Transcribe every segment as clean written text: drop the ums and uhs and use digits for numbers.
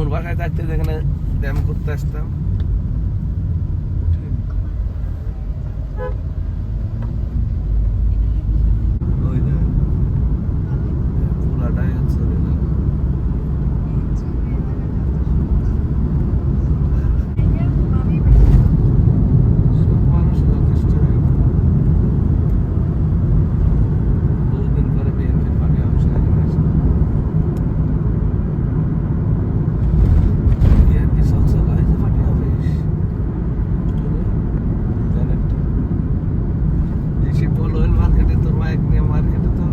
তোর বাসায় থাকতে যেখানে ব্যায়াম করতে আসতাম ওই দেখ পুরাটাই হচ্ছে সব মানুষ যথেষ্ট বহুদিন পরে বিএনপির পার্টি অফিসে আসে বিএনপি সক্সলাইজ পার্টি অফিস জানেন তো এসে বলবেন মার্কেটে তোর বাইক নিয়ে মার্কেটে তো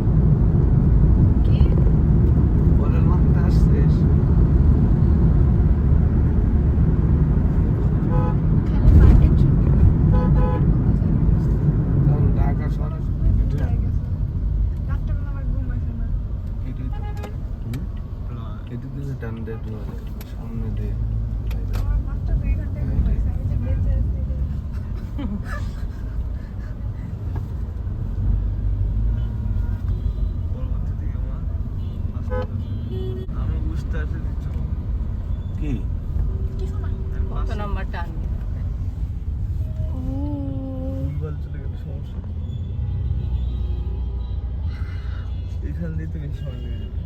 বলেন মার্কেটে আসছিস কারণ ঢাকা শহরে এটি দিয়ে টান দে সামনে দে আমি বুঝতে আসি কি কত নাম্বার টান ভুলভাল চলে গেলে সমস্যা এখান দিয়ে তো বেশি সময় লেগে যাবে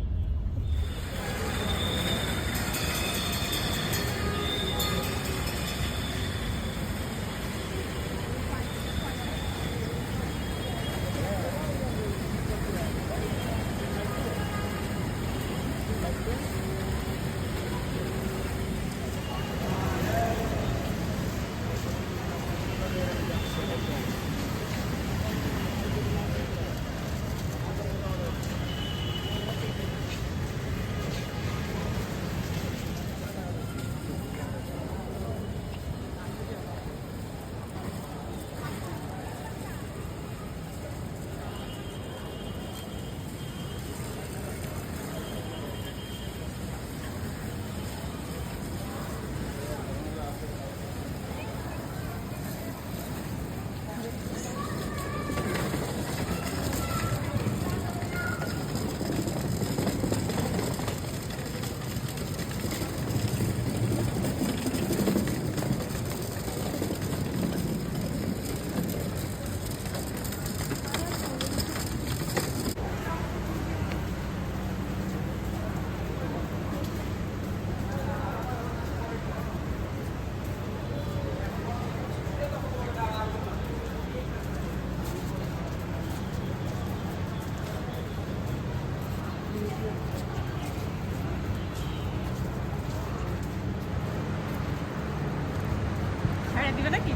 ছেড়ে দিবে নাকি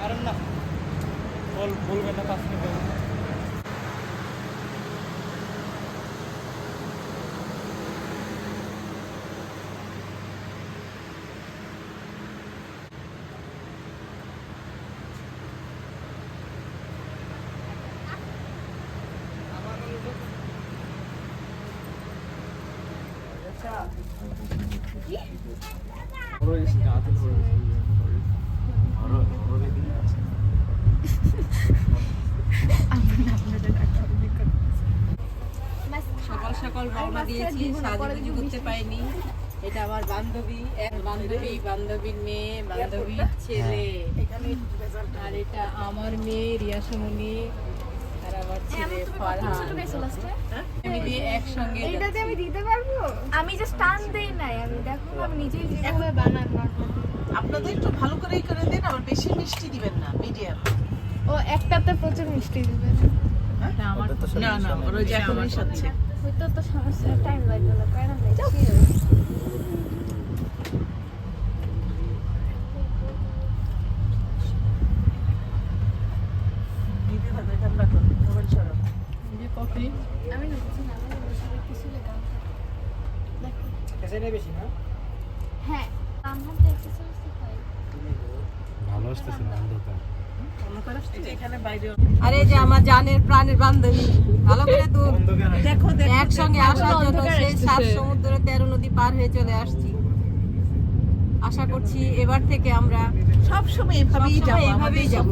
আর না বলবে না 5 মিনিট সকাল সকাল রওনা দিয়েছি সাজুগুজু করতে পাইনি এটা আমার বান্ধবী বান্ধবীর মেয়ে বান্ধবীর ছেলে আর এটা আমার মেয়ে রিয়াসমণি আর আমার ছেলে ফারহান আমি দিয়ে একসঙ্গে এইটাতে আমি দিতে পারবো আমি জাস্ট টান দেই নাই আমি দেখো আমি নিজেই যেভাবে বানানো আপনাদের একটু ভালো করেই করে দেন আর বেশি মিষ্টি দিবেন না মিডিয়াম ও একটাতে প্রচুর মিষ্টি দিবেন আমার না না ওর যে এখনই সাথে হয়তো তো সমস্যা টাইম লাগবে না কারণ নেই দিদি ভাবে ঠান্ডা করুন মোবাইল ছড়াও যে কফি আমি নিচ্ছি না আমি বসে কিছু লেখা দেখো এসে নেই বেশি না হ্যাঁ আমার তো এক্সারসাইজ হয় ভালো আসতেছে না অন্ধকার এখানে বাইরে আরে যে আমার জানের প্রাণের বান্ধবী ভালো করে তো দেখো একসঙ্গে আসার জন্য সেই 7 সমুদ্র 13 নদী পার হয়ে চলে আসছি আশা করছি এবার থেকে আমরা সব সময় এভাবেই যাব এভাবেই যাব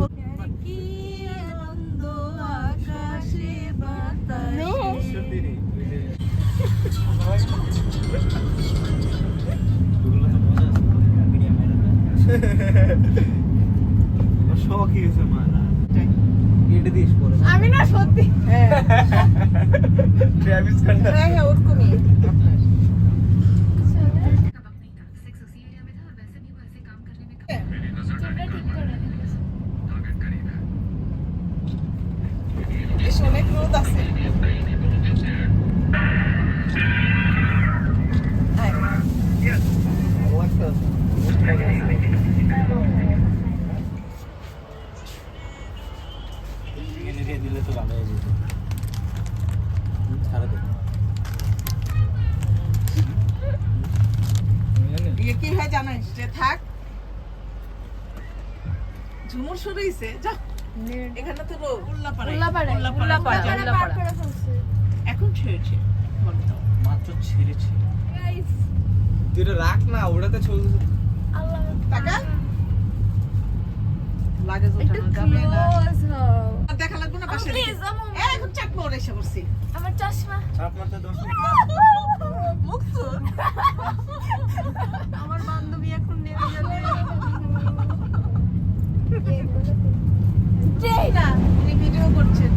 শখই হয়েছে মা কেটে দিস পরে আমি না সত্যি হ্যাঁ ট্রাভিস স্কট হ্যাঁ হ্যাঁ ওরকমই আপনার চুলটা ঠিক করে দিয়েছে। বেশ অনেক রোদ আছে আয়। এখানে দিয়ে দিলে তো ভালো হয়ে যেত ছাড়া দে ইয়ে কি হয় জানিস যে থাক ঝুমুর শুরু হয়েছে যা এখানে তো উল্লাপাড়ায় উল্লাপাড়ায়। উল্লাপাড়া, উল্লাপাড়া উল্লাপাড়া। পার করে ফেলছে। এখন ছেড়েছে বলতো মাত্র ছেড়েছি Guys, তুই এটা রাখ না ওটাতে ছবি আল্লাহ টাকা? লাগেজ একটু ওঠানো যাবে না ক্লোজ হও। আর দেখা লাগবে না পাশে Please, আমু। এখন চাকমা ওরা এসে করছি আমার চশমা চাপ মারতে দোষ নেই মুক্ত আমার বান্ধবী এখন নেমে যাবে যেই না উনি ভিডিও করছেন